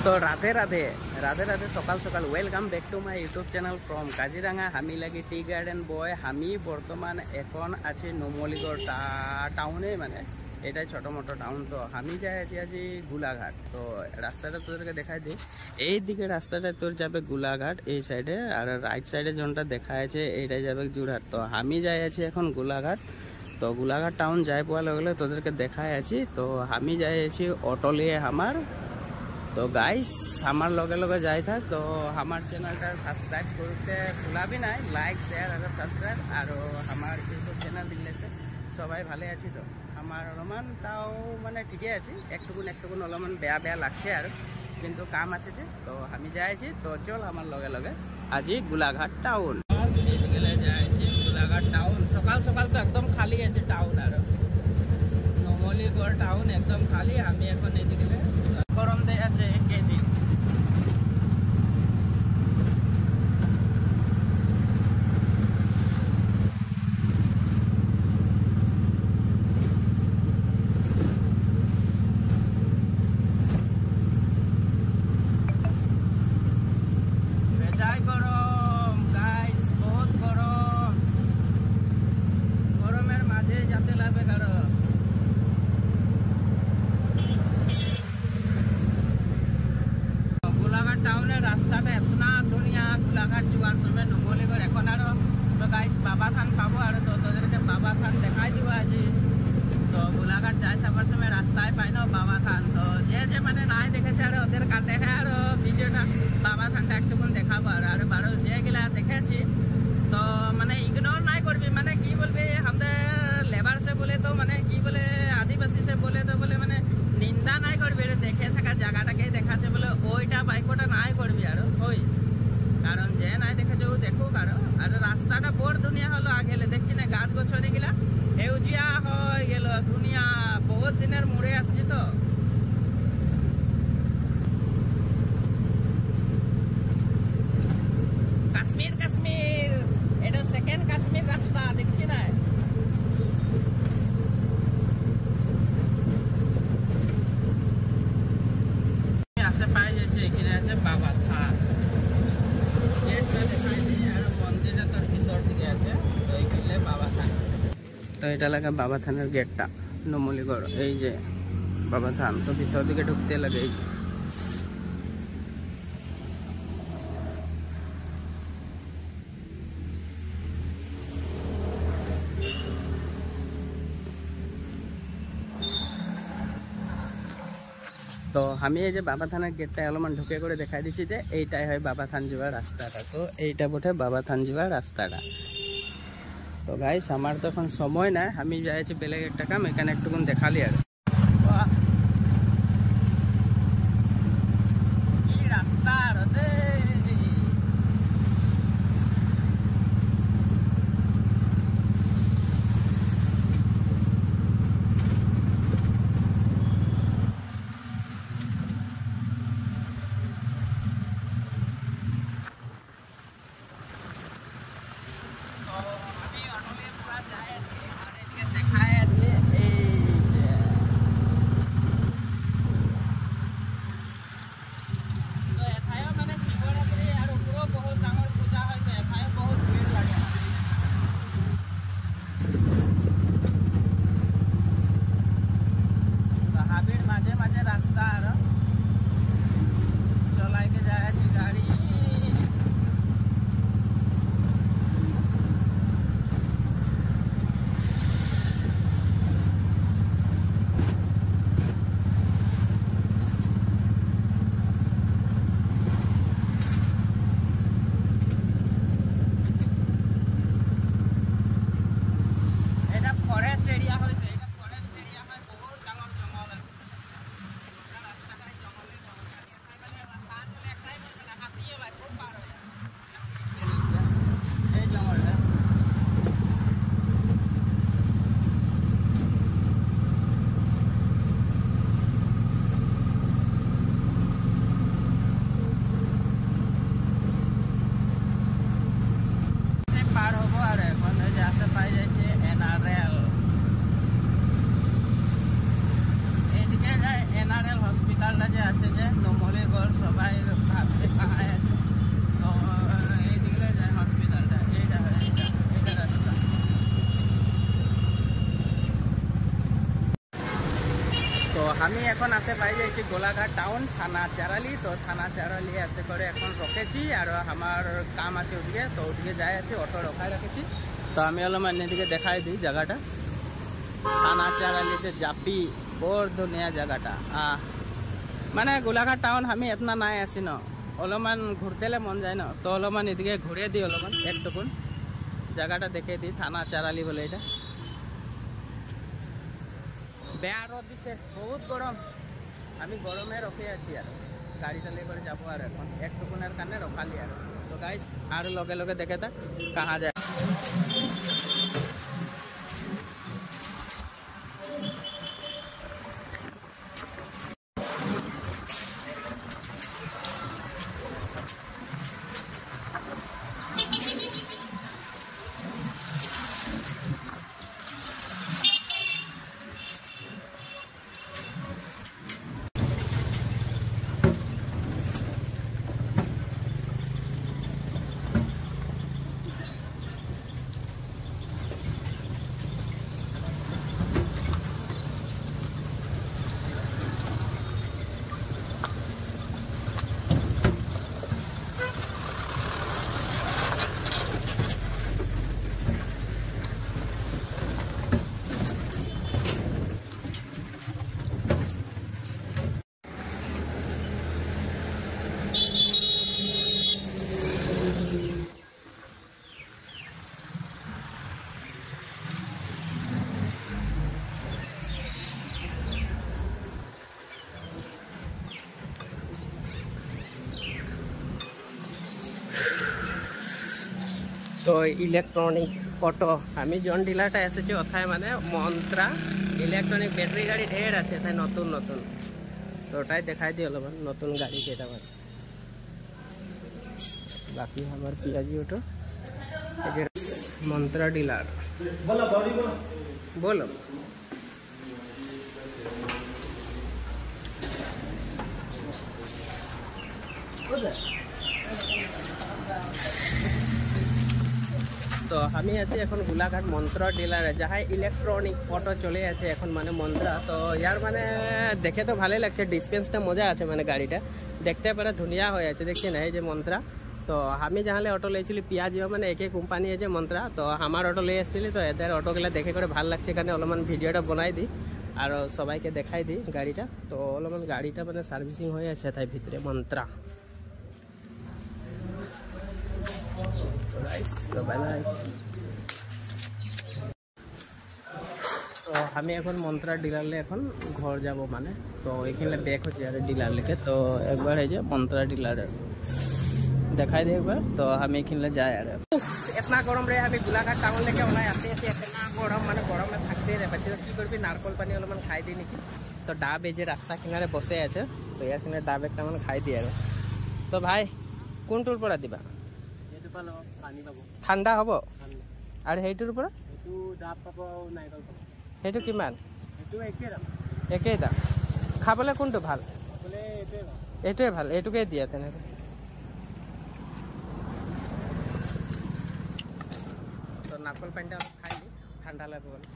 तो राधे राधे राधे राधे सकाल सकाल welcome back to my YouTube channel from Kaziranga हामी लगी टी गार्डन बॉय हामी बर्तमान एखन आछि नुमलीगढ़ टाउने माने एटाई छोटो मोटो टाउन। तो हामी जाए आज गोलाघाट। तो रास्ता तोदेरके देखाई दी এই দিকে রাস্তাটা তোর যাবে গোলাঘাট এই সাইডে, আর রাইট সাইডে जोनटा দেখা আছে এইটাই যাবে যোরহাট। তো আমি যাই আছি এখন গোলাঘাট। तो गोलाघाट टाउन যাই পাওয়া লগে তোদেরকে দেখাই আছি। তো আমি যাই আছি অটো লিয়ে আমার। तो गाइस हमार लगे लगे जाए था। तो हमार चैनल सब्सक्राइब करते भूलाबी ना, लाइक शेयर और सब्सक्राइब और हमार यूट्यूब चैनल दिले से सबाई भाले आछि। तो हमार अलमान ताओ माने ठीके आछि, एकटुकुन अलमान बेया बेया लागছে আর কিন্তু কাম আছে যে। তো আমি যাইছি। তো চল আমার লগে লগে আজি গোলাঘাট টাউন এইদিকে যাইছি। গোলাঘাট টাউন সকাল সকাল তো একদম খালি আছে টাউন, আর নুমলীগড় টাউন একদম খালি। আমি এখন এইদিকে গরম দেয় আছে কেজি। बाबा थान पाबो और तो तोदेरके बाबा थान देखाई দিব আজি। तो गोलाघाट जाए थार समय रास्ताय पाई ना बाबा थान। तो जे माने नाई देखेছে আর ওদের কাটে আর ভিডিওটা বাবা থানটা একটুকুন দেখাবো। আর বারো যে গেলা দেখেছি তো মানে ইগনোর নাই করবি, মানে কি বলবি আমাদের লেবার से बोले तो মানে কি বলে आदिवासी से बोले तो बोले মানে নিন্দা নাই করবি, দেখে থাকা জায়গাটাকে দেখাতে বলে ওইটা বাইকটা নাই করবি আর ওই कारण जे नाई देखे देखो और रास्ता बड़ दुनिया हलो आगे देखी ना गाछ गछनी गिला हेउजिया हो गेल दुनिया बहुत दिन मुड़े आसछि। तो काश्मीर काश्मीर एटा सेकेंड काश्मीर रास्ता देखछि ना। आसे पाई जाइछे एखाने आछे बाबा थान। तो ये लगे बाबा थानर गेटा नुमलीगढ़ ये बाबा थान। तो भीतर दिखे ढुकते लगे तो हमें ये बाबा थाना गेटा अलमान ढुके कर देखा दीची जे এইটাই হয় बाबा थान যাওয়ার রাস্তাটা। তো এইটা বটে बाबा थान যাওয়ার রাস্তাটা। तो गाइस हमार तो এখন সময় নাই, আমি যাইছি বেলেগ একটা কাম, এখানে একটুকুন দেখালি আর কি রাস্তা রে। আমি এখন আসে পাই যাইছি গোলাঘাট টাউন থানা চারালি। তো থানা চারালি আসে করে এখন রকেছি আর আমার কাম আছে ওদিকে, তো ওদিকে যাই আছি, অটো রখায় রাখেছি। তো আমি অলপমান এদিকে দেখাই দিই জায়গাটা। থানা চারালিতে জাপি বৰ ধুনীয়া জায়গাটা। মানে গোলাঘাট টাউন আমি এতনা নাই আছি ন, অলপমান ঘুরতেলে মন যায় ন, তো অলপমান এদিকে ঘুরে দিই, অলপমান একটুকুন জায়গাটা দেখে দিই। থানা চারালি বলে এটা। বেয়া রোদ দিচ্ছে, বহুত গরম। আমি গরমে রখে আছি আর গাড়িটা নিয়ে করে যাবো আর এখন একটুকুনের কারণে রখালি আর। তো গাইস আর লগে লগে দেখে থাক কাহা যায়। তো ইলেকট্রনিক অটো আমি জন ডিলারটা এসেছি ওথায় মানে মন্ত্রা ইলেকট্রনিক ব্যাটারি গাড়ি ঢের আছে তাই নতুন নতুন। তো ওটাই দেখাই দিই অলপমান নতুন গাড়ি কেটা মানে। বাকি আমার পিয়াজি অটো এই যে মন্ত্রা ডিলার। বলো তো আমি আছি এখন গোলাঘাট মন্ত্রা ডিলারে, যাহাই ইলেকট্রনিক অটো চলে আছে এখন মানে মন্ত্রা। তো ইয়ার মানে দেখে তো ভালোই লাগছে, ডিসপেন্সটা মজা আছে মানে গাড়িটা দেখতে পারে ধুনিয়া হয়ে আছে দেখছি না এই যে মন্ত্রা। তো আমি যাহলে অটো লেছিলি পিয়াজিও মানে একই কোম্পানি আছে মন্ত্রা। তো আমার অটো লে এসেছিলি, তো এদের অটোগুলো দেখে করে ভাল লাগছে, এখানে অলপমান ভিডিওটা বনাই দিই আর সবাইকে দেখাই দিই গাড়িটা। তো অলপমান গাড়িটা মানে সার্ভিসিং হয়ে আছে তাই ভিতরে মন্ত্রা। তো আমি এখন মন্ত্রা ডিলারলে এখন ঘর যাব মানে। তো এখানে ব্যাক হচ্ছে আর ডিলার লেকে। তো একবার এই যে মন্ত্রা ডিলারের দেখাই দিই একবার। তো আমি এখানে যাই আর এতনা গরম রে আমি গোলাঘাট টাউন লেকে ওলাই আসতে আসি এতনা গরম মানে গরমে থাকতেই রে পাচ্ছি। কি করবি নারকল পানি অলপমান খাই দিই নাকি। তো ডাব এই যে রাস্তা কিনারে বসে আছে, তো এখানে ডাব একটা মানে খাই দিই আর। তো ভাই কোনটোর পৰা দিবা? ঠাণ্ডা হ'ব আৰু সেইটোৰ পৰা সেইটো কিমান? একেই দাম। খাবলৈ কোনটো ভাল? এইটোৱে ভাল, এইটোকে দিয়া তেনেকৈ। তো নারকল পানিটা খাই দিই, ঠান্ডা লাগবে বলে।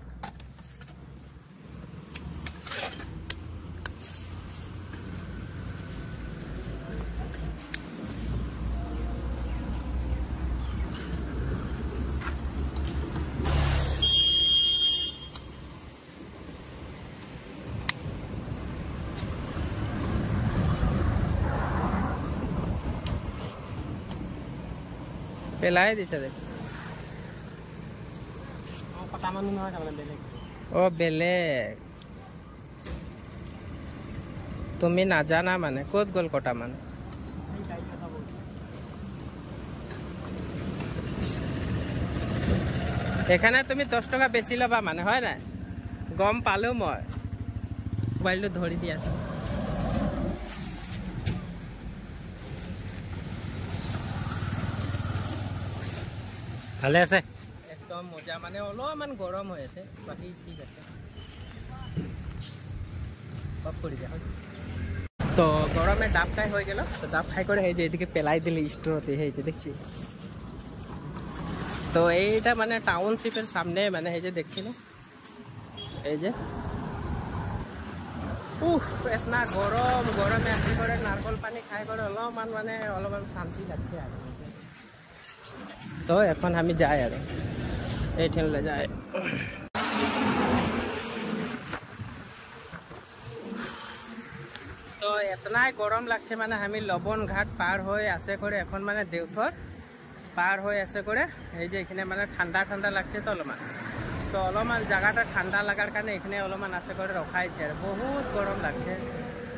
পেলাই দিছে দেখ। ও বেলেগ তুমি নাজানা মানে। ক'ত গ'ল কটা মান? এখানে তুমি 10 টকা বেশি লবা মানে, হয় না? গম পালো মই। মোবাইলটো ধৰি দি আছে। ভালে আছে একদম মজা মানে, অলপমান গৰম হৈ আছে, বাকী ঠিক আছে। অফ কৰি দিয়া। তো গরমে ডাব খাই হয়ে গেল। তো ডাব খাই করে এই যে এদিকে পেলাই দিলি স্টোরতে, এই যে দেখছি। তো এইটা মানে টাউনশিপের সামনে মানে এই যে দেখছি না, এই যে इतना गरम गरम आसी करे नारकल पानी खाई करे अलपमान माने अलपमान शांति लागছে আর तो এখন আমি যাই আর এইখানে যাই तो इतना गरम लागছে মানে আমি লবণ ঘাট পার হয়ে আসে করে এখন মানে দেউথর পার হয়ে আসে করে এই যে এখানে মানে ঠান্ডা ঠান্ডা লাগছে তো অলপমান তো অলপমান জায়গাটা ঠান্ডা লাগার কারণে এখানে অলপমান আসে করে রখাইছে আর বহুত গরম লাগছে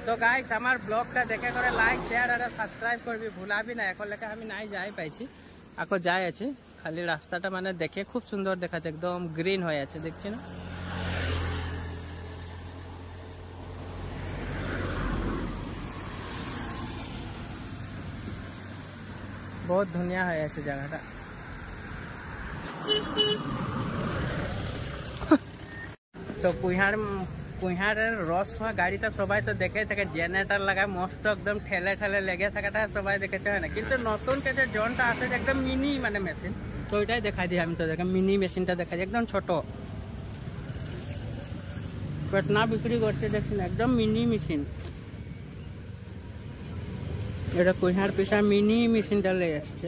তো গাইস আমার ব্লগটা দেখে করে লাইক শেয়ার আর সাবস্ক্রাইব করবি ভুলাবি না এখন লেখা আমি নাই যাই পাইছি আকো যাই আছে খালি রাস্তাটা মানে দেখে খুব সুন্দর দেখাচ্ছে একদম গ্রিন হয়ে আছে দেখছি না बहुत धुनिया है ऐसे जगह तो कुहार रस हुआ गाड़ी तो सबाई तो देखे थे जेनेरेटर लगा मस्त एकदम ठेले ठेले लेगे था सबाई देखे है ना किंतु नतून के जौनटा आसे एकदम मिनी माने मेसिन तो ওইটাই দেখাই দিই আমি তো দেখে মিনি মেশিনটা দেখাই একদম ছোট পেটনা বিক্রি করছে দেখুন একদম মিনি মেশিন এটা কুহার পিছা মিনি মেশিনটা লে আসছে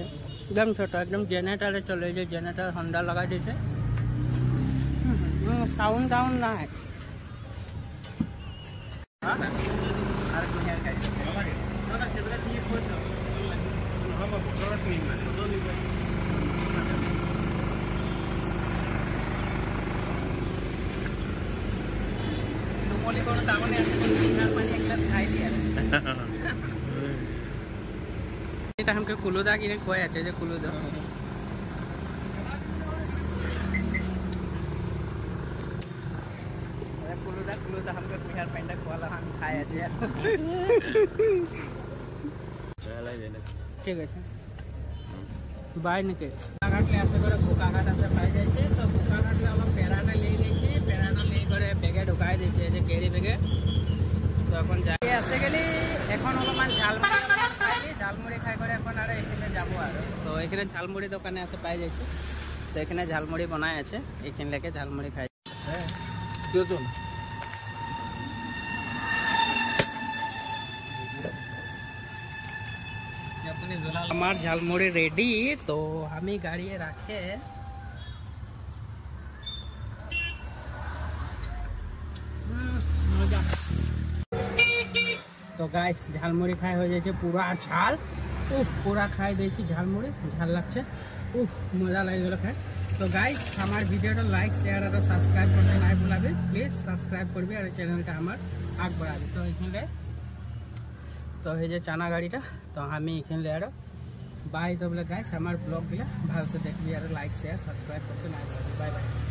একদম ছোট একদম জেনারেটরে চলে যে জেনারেটর হন্ডা লাগাই দিয়েছে সাউন্ড ডাউন নাই আর কুহার গাড়ি नुमली কোনো দামনে আছে কুহার মানে এক গ্লাস খাই দিয়ে এটা हमके कुलुदा কিনে কয় আছে যে কুলুদা कुलुदा हमके बिहार पेंडा खोला हम खाया আছে ঠিক আছে বাই নাকি কাকাটলে আসে করে কাকাট আছে পাই যাইছে তো কাকাটলে অলপ পেরাটা লই লেছি পেরাটা লই করে ব্যাগে ঢুকাই দিয়েছে যে কেরি ব্যাগে তো এখন যাই আসে গেলি এখন অলপমান ঝালমুড়ি খাই করে এখন আর এখানে যাবো আর তো এখানে ঝালমুড়ি দোকানে আছে পাই যাচ্ছে তো এখানে ঝালমুড়ি বানায় আছে এখানে লেগে ঝালমুড়ি খাই হ্যাঁ আমার ঝালমুড়ি রেডি তো আমি গাড়িয়ে রাখে तो गाइस झालमुड़ी खाई हो जाए पूरा झाल पूरा खाई दी झालमुड़ी झाल लगे मजा लगे गल खाए तो गाइस हमार वीडियो लाइक शेयर और सब्सक्राइब करते ना भूलाबी प्लिज सब्सक्राइब करबी और चैनल का हमार आग बढ़ाबी तो ये तो ये चाना गाड़ी तो हमें ये बाय तो बोले गाइस हमार ब्लॉग गला भाल से देखबी और लाइक शेयर सब्सक्राइब करते ना भूलाबी बाय बाय।